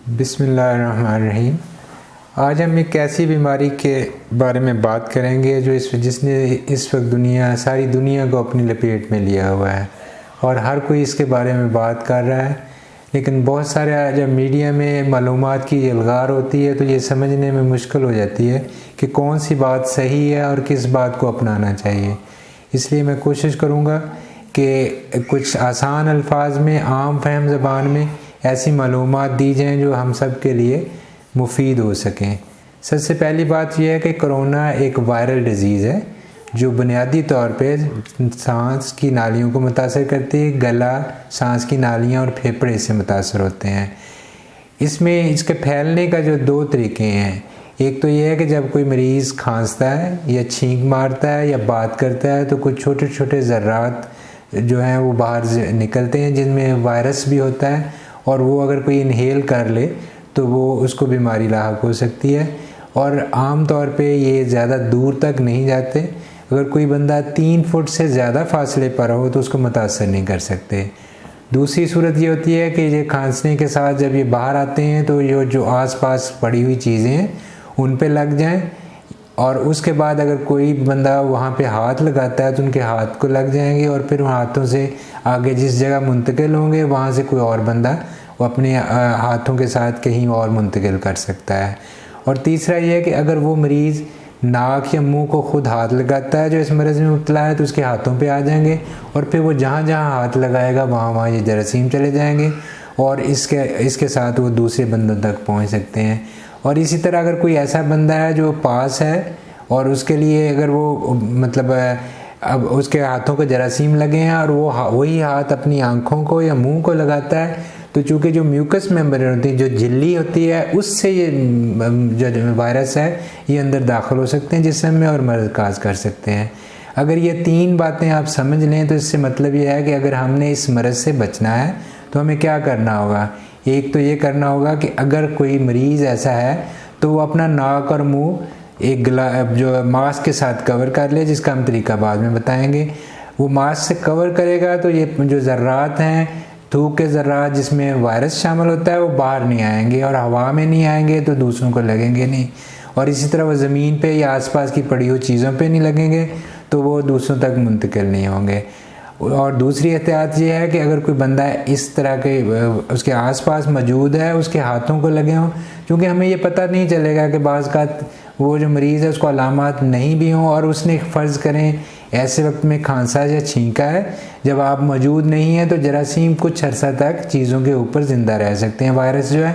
बिस्मिल्लाहिर्रहमानिर्रहीम। आज हम एक ऐसी बीमारी के बारे में बात करेंगे जो जिसने इस वक्त सारी दुनिया को अपनी लपेट में लिया हुआ है और हर कोई इसके बारे में बात कर रहा है। लेकिन बहुत सारे जब मीडिया में मालूमात की अलगार होती है तो ये समझने में मुश्किल हो जाती है कि कौन सी बात सही है और किस बात को अपनाना चाहिए। इसलिए मैं कोशिश करूँगा कि कुछ आसान अल्फाज में, आम फहम ज़बान में ऐसी मालूमात दी जाएँ जो हम सब के लिए मुफीद हो सकें। सबसे पहली बात यह है कि कोरोना एक वायरल डिज़ीज़ है जो बुनियादी तौर पे सांस की नालियों को मुतासर करती है। गला, सांस की नालियाँ और फेफड़े इससे मुतासर होते हैं। इसमें इसके फैलने का जो दो तरीके हैं, एक तो यह है कि जब कोई मरीज़ खांसता है या छींक मारता है या बात करता है तो कुछ छोटे छोटे ज़र्रात जो हैं वो बाहर निकलते हैं जिनमें वायरस भी होता है, और वो अगर कोई इनहेल कर ले तो वो उसको बीमारी लाहक हो सकती है। और आम तौर पे ये ज़्यादा दूर तक नहीं जाते। अगर कोई बंदा 3 फुट से ज़्यादा फासले पर हो तो उसको मुतासर नहीं कर सकते। दूसरी सूरत ये होती है कि ये खांसने के साथ जब ये बाहर आते हैं तो ये जो आसपास पड़ी हुई चीज़ें हैं उन पे लग जाएं, और उसके बाद अगर कोई बंदा वहाँ पे हाथ लगाता है तो उनके हाथ को लग जाएंगे और फिर उन हाथों से आगे जिस जगह मुंतकिल होंगे वहाँ से कोई और बंदा वो अपने हाथों के साथ कहीं और मुंतकिल कर सकता है। और तीसरा ये है कि अगर वो मरीज़ नाक या मुंह को खुद हाथ लगाता है जो इस मर्ज़ में मुब्तला है तो उसके हाथों पे आ जाएंगे, और फिर वो जहाँ जहाँ हाथ लगाएगा वहाँ वहाँ ये जरासीम चले जाएंगे और इसके साथ वो दूसरे बंदों तक पहुँच सकते हैं। और इसी तरह अगर कोई ऐसा बंदा है जो पास है और उसके लिए अगर वो अब उसके हाथों को जरासीम लगे हैं और वो वही हाथ अपनी आँखों को या मुंह को लगाता है तो चूँकि जो म्यूकस मेम्ब्रेन होती है, जो झिल्ली होती है, उससे ये जो वायरस है ये अंदर दाखिल हो सकते हैं जिस्म में और मर्ज़ काज कर सकते हैं। अगर ये 3 बातें आप समझ लें तो इससे मतलब ये है कि अगर हमने इस मर्ज़ से बचना है तो हमें क्या करना होगा। एक तो ये करना होगा कि अगर कोई मरीज़ ऐसा है तो वो अपना नाक और मुंह एक जो मास्क के साथ कवर कर ले, जिसका हम तरीका बाद में बताएंगे। वो मास्क से कवर करेगा तो ये जो ज़र्रात हैं, थूक के ज़र्रात जिसमें वायरस शामिल होता है, वो बाहर नहीं आएंगे और हवा में नहीं आएंगे तो दूसरों को लगेंगे नहीं। और इसी तरह वो ज़मीन पे या आसपास की पड़ी हुई चीज़ों पे नहीं लगेंगे तो वो दूसरों तक मुंतकिल नहीं होंगे। और दूसरी एहतियात ये है कि अगर कोई बंदा इस तरह के उसके आसपास मौजूद है उसके हाथों को लगे हों, क्योंकि हमें ये पता नहीं चलेगा कि बाज़ का वो जो मरीज़ है उसको अलामात नहीं भी हों और उसने फ़र्ज़ करें ऐसे वक्त में खांसा या छींका है, जब आप मौजूद नहीं हैं तो जरासीम कुछ अर्सा तक चीज़ों के ऊपर ज़िंदा रह सकते हैं, वायरस जो है,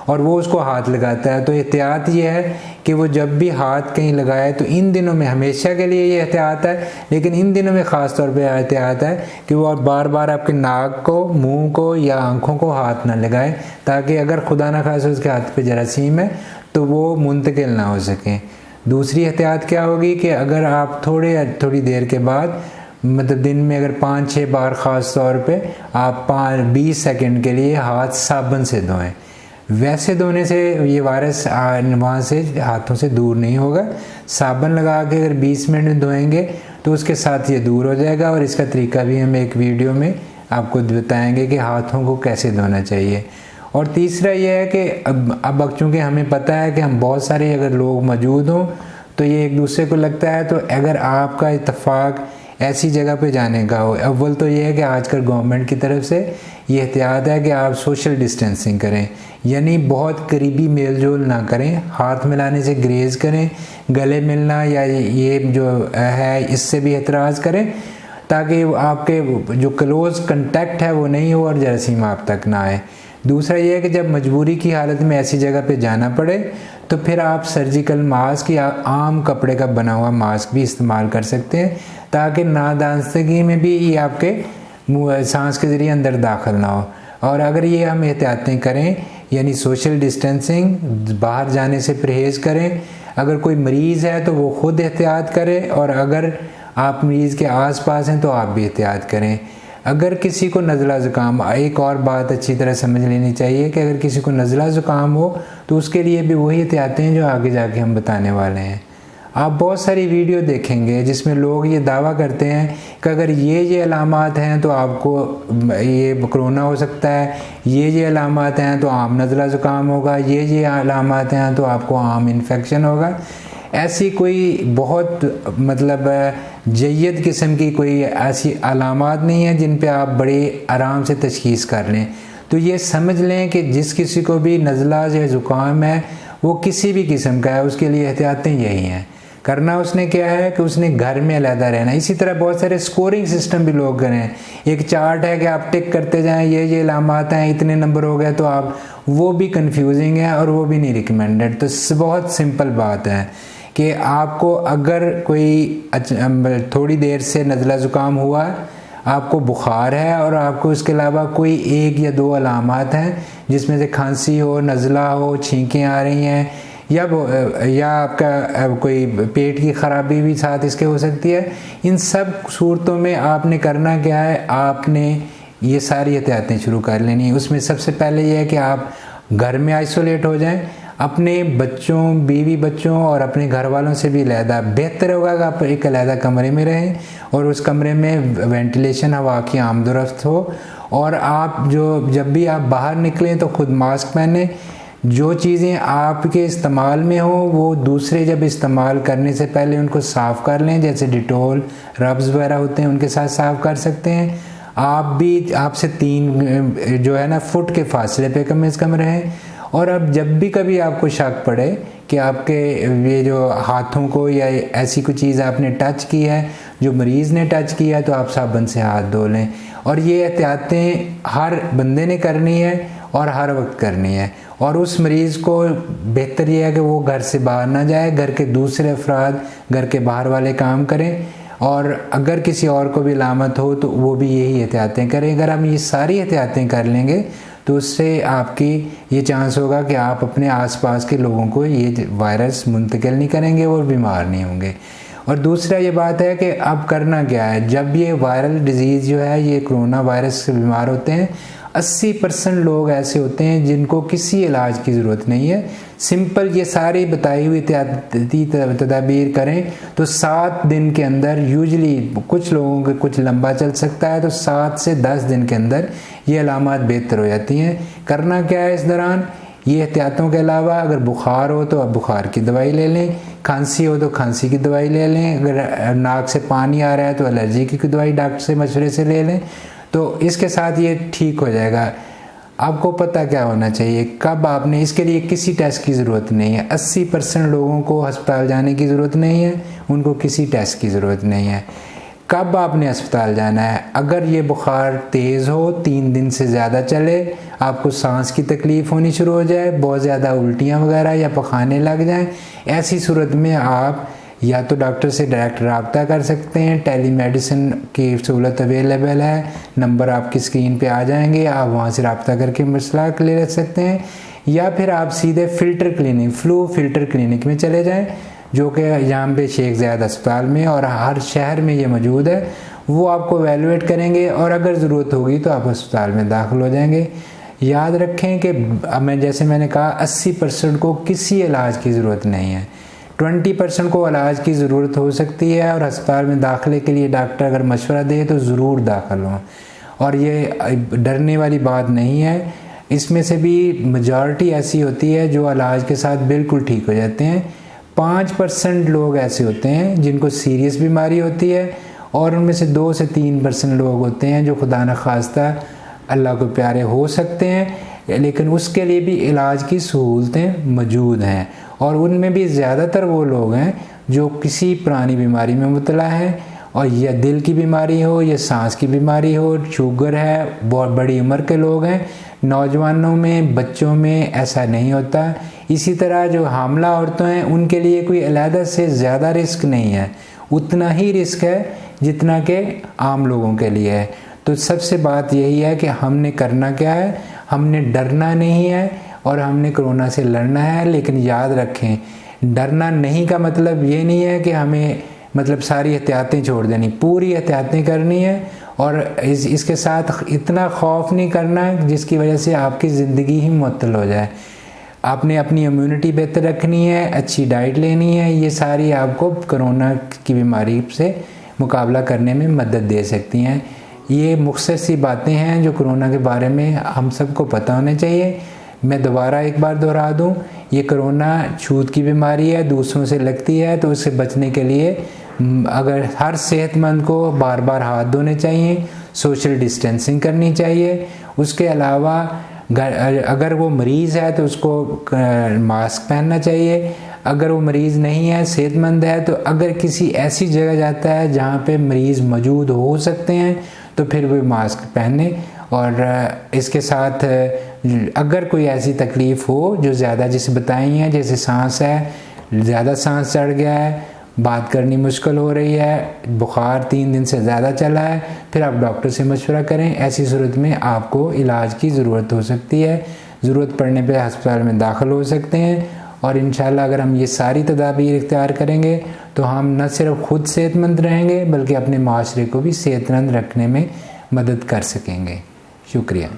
और वो उसको हाथ लगाता है। तो एहतियात ये है कि वो जब भी हाथ कहीं लगाए तो इन दिनों में, हमेशा के लिए ये एहतियात है लेकिन इन दिनों में ख़ास तौर पे एहतियात है कि वो बार बार आपके नाक को, मुंह को या आँखों को हाथ ना लगाए, ताकि अगर खुदा ना खासा उसके हाथ पे जरासीम है तो वो मुंतकिल ना हो सकें। दूसरी एहतियात क्या होगी कि अगर आप थोड़ी देर के बाद, मतलब दिन में अगर 5-6 बार ख़ास तौर पे आप 20 सेकंड के लिए हाथ साबुन से धोएं। वैसे धोने से ये वायरस वहाँ से हाथों से दूर नहीं होगा। साबुन लगा के अगर 20 मिनट में धोएंगे तो उसके साथ ये दूर हो जाएगा, और इसका तरीका भी हम एक वीडियो में आपको बताएंगे कि हाथों को कैसे धोना चाहिए। और तीसरा ये है कि अब चूँकि हमें पता है कि हम बहुत सारे अगर लोग मौजूद हों तो ये एक दूसरे को लगता है, तो अगर आपका इत्तफाक ऐसी जगह पे जाने का हो, अव्वल तो ये है कि आजकल गवर्नमेंट की तरफ से ये एहतियात है कि आप सोशल डिस्टेंसिंग करें, यानी बहुत करीबी मेल जोल ना करें, हाथ मिलाने से ग्रेज करें, गले मिलना या ये जो है इससे भी एतराज़ करें, ताकि आपके जो क्लोज़ कंटेक्ट है वो नहीं हो और जरासीम आप तक ना आए। दूसरा ये है कि जब मजबूरी की हालत में ऐसी जगह पे जाना पड़े तो फिर आप सर्जिकल मास्क या आम कपड़े का बना हुआ मास्क भी इस्तेमाल कर सकते हैं, ताकि नादानस्तगी में भी ये आपके सांस के ज़रिए अंदर दाखिल ना हो। और अगर ये हम एहतियातें करें, यानी सोशल डिस्टेंसिंग, बाहर जाने से परहेज़ करें, अगर कोई मरीज़ है तो वो ख़ुद एहतियात करे, और अगर आप मरीज़ के आसपास हैं तो आप भी एहतियात करें। अगर किसी को नज़ला ज़ुकाम, एक और बात अच्छी तरह समझ लेनी चाहिए कि अगर किसी को नज़ला ज़ुकाम हो तो उसके लिए भी वही एहतियातें हैं जो आगे जाके हम बताने वाले हैं। आप बहुत सारी वीडियो देखेंगे जिसमें लोग ये दावा करते हैं कि अगर ये अलामात हैं तो आपको ये कोरोना हो सकता है, ये अलामात हैं तो आम नज़ला ज़ुकाम होगा, ये अलामात हैं तो आपको आम इन्फेक्शन होगा। ऐसी कोई बहुत मतलब जय्यद किस्म की कोई ऐसी अलामात नहीं है जिन पे आप बड़े आराम से तशख़ीस कर लें। तो ये समझ लें कि जिस किसी को भी नज़ला या ज़ुकाम है वो किसी भी किस्म का है, उसके लिए एहतियातें यही हैं। करना उसने क्या है कि उसने घर में अलहदा रहना। इसी तरह बहुत सारे स्कोरिंग सिस्टम भी लोग करें, एक चार्ट है कि आप टिक करते जाएं, ये अलामात हैं, इतने नंबर हो गए तो आप, वो भी कंफ्यूजिंग है और वो भी नहीं रिकमेंडेड। तो बहुत सिंपल बात है कि आपको अगर कोई थोड़ी देर से नज़ला ज़ुकाम हुआ, आपको बुखार है और आपको इसके अलावा कोई एक या दो अलामात हैं जिसमें से खांसी हो, नज़ला हो, छींकें आ रही हैं या आपका कोई पेट की ख़राबी भी साथ इसके हो सकती है, इन सब सूरतों में आपने करना क्या है, आपने ये सारी एहतियातें शुरू कर लेनी है। उसमें सबसे पहले ये है कि आप घर में आइसोलेट हो जाएं, अपने बच्चों, बीवी बच्चों और अपने घर वालों से भी अलहदा। बेहतर होगा कि आप एक अलहदा कमरे में रहें और उस कमरे में वेंटिलेशन, हवा की आमदोरफ्त हो। और आप जब भी आप बाहर निकलें तो ख़ुद मास्क पहने। जो चीज़ें आपके इस्तेमाल में हो वो दूसरे जब इस्तेमाल करने से पहले उनको साफ़ कर लें, जैसे डिटोल, रब्स वगैरह होते हैं उनके साथ साफ़ कर सकते हैं। आप भी आपसे 3 फुट के फासले पे कम से कम रहें। और अब जब भी कभी आपको शक पड़े कि आपके ये जो हाथों को या ऐसी कोई चीज़ आपने टच की है जो मरीज़ ने टच किया है, तो आप साबुन से हाथ धो लें। और ये एहतियातें हर बंदे ने करनी है और हर वक्त करनी है। और उस मरीज़ को बेहतर ये है कि वो घर से बाहर ना जाए, घर के दूसरे अफराद, घर के बाहर वाले काम करें। और अगर किसी और को भी अलामत हो तो वो भी यही एहतियातें करें। अगर हम ये सारी एहतियातें कर लेंगे तो उससे आपकी ये चांस होगा कि आप अपने आसपास के लोगों को ये वायरस मुंतकिल नहीं करेंगे और बीमार नहीं होंगे। और दूसरा ये बात है कि अब करना क्या है, जब ये वायरल डिजीज़ जो है, ये कोरोना वायरस से बीमार होते हैं, 80% लोग ऐसे होते हैं जिनको किसी इलाज की ज़रूरत नहीं है। सिंपल ये सारी बताई हुई एहतियाती तदाबीर करें तो 7 दिन के अंदर, यूजली कुछ लोगों के कुछ लंबा चल सकता है, तो 7 से 10 दिन के अंदर ये अलामात बेहतर हो जाती हैं। करना क्या है इस दौरान, ये एहतियातों के अलावा अगर बुखार हो तो आप बुखार की दवाई ले लें, खांसी हो तो खांसी की दवाई ले लें, अगर नाक से पानी आ रहा है तो एलर्जी की दवाई डॉक्टर से मशवरे से ले लें, तो इसके साथ ये ठीक हो जाएगा। आपको पता क्या होना चाहिए, कब आपने, इसके लिए किसी टेस्ट की ज़रूरत नहीं है। 80% लोगों को अस्पताल जाने की ज़रूरत नहीं है, उनको किसी टेस्ट की ज़रूरत नहीं है। कब आपने अस्पताल जाना है, अगर ये बुखार तेज़ हो, 3 दिन से ज़्यादा चले, आपको सांस की तकलीफ़ होनी शुरू हो जाए, बहुत ज़्यादा उल्टियाँ वगैरह या पखाने लग जाएं, ऐसी सूरत में आप या तो डॉक्टर से डायरेक्ट रब्ता कर सकते हैं। टेलीमेडिसिन की सहूलत अवेलेबल है, नंबर आपकी स्क्रीन पे आ जाएंगे, आप वहाँ से रब्ता करके मसला ले सकते हैं। या फिर आप सीधे filter clinic, flu filter clinic में चले जाएं, जो कि यहाँ पे शेख ज़ायद अस्पताल में और हर शहर में ये मौजूद है। वो आपको एवेलुएट करेंगे और अगर ज़रूरत होगी तो आप अस्पताल में दाखिल हो जाएंगे। याद रखें कि जैसे मैंने कहा, 80% को किसी इलाज की ज़रूरत नहीं है, 20% को इलाज की ज़रूरत हो सकती है। और अस्पताल में दाखिले के लिए डॉक्टर अगर मशवरा दे तो ज़रूर दाखिल हों। और ये डरने वाली बात नहीं है, इसमें से भी मेजॉरिटी ऐसी होती है जो इलाज के साथ बिल्कुल ठीक हो जाते हैं। 5% लोग ऐसे होते हैं जिनको सीरियस बीमारी होती है, और उनमें से 2 से 3% लोग होते हैं जो खुदा न खास्ता अल्लाह को प्यारे हो सकते हैं, लेकिन उसके लिए भी इलाज की सहूलतें मौजूद हैं। और उनमें भी ज़्यादातर वो लोग हैं जो किसी पुरानी बीमारी में मुबतला हैं, और या दिल की बीमारी हो या सांस की बीमारी हो, शुगर है, बहुत बड़ी उम्र के लोग हैं। नौजवानों में, बच्चों में ऐसा नहीं होता। इसी तरह जो हामला औरतें हैं उनके लिए कोई अलहदा से ज़्यादा रिस्क नहीं है, उतना ही रिस्क है जितना कि आम लोगों के लिए है। तो सबसे बात यही है कि हमने करना क्या है, हमने डरना नहीं है और हमने कोरोना से लड़ना है। लेकिन याद रखें, डरना नहीं का मतलब ये नहीं है कि हमें सारी एहतियातें छोड़ देनी, पूरी एहतियातें करनी है। और इसके साथ इतना खौफ नहीं करना जिसकी वजह से आपकी ज़िंदगी ही मुअत्तल हो जाए। आपने अपनी इम्यूनिटी बेहतर रखनी है, अच्छी डाइट लेनी है, ये सारी आपको कोरोना की बीमारी से मुकाबला करने में मदद दे सकती हैं। ये मुख्तसर सी बातें हैं जो कोरोना के बारे में हम सबको पता होने चाहिए। मैं दोबारा एक बार दोहरा दूं, ये कोरोना छूत की बीमारी है, दूसरों से लगती है, तो उससे बचने के लिए अगर हर सेहतमंद को बार बार हाथ धोने चाहिए, सोशल डिस्टेंसिंग करनी चाहिए। उसके अलावा अगर वो मरीज़ है तो उसको मास्क पहनना चाहिए। अगर वो मरीज़ नहीं है, सेहतमंद है, तो अगर किसी ऐसी जगह जाता है जहाँ पे मरीज़ मौजूद हो सकते हैं तो फिर वो मास्क पहने। और इसके साथ अगर कोई ऐसी तकलीफ़ हो जो ज़्यादा जिसे बताई है, जैसे सांस है, ज़्यादा सांस चढ़ गया है, बात करनी मुश्किल हो रही है, बुखार 3 दिन से ज़्यादा चला है, फिर आप डॉक्टर से मशवरा करें। ऐसी सूरत में आपको इलाज की ज़रूरत हो सकती है, ज़रूरत पड़ने पे अस्पताल में दाखिल हो सकते हैं। और इंशाल्लाह अगर हम ये सारी तदाबीर इख्तियार करेंगे तो हम न सिर्फ खुद सेहतमंद रहेंगे बल्कि अपने माशरे को भी सेहतमंद रखने में मदद कर सकेंगे। शुक्रिया।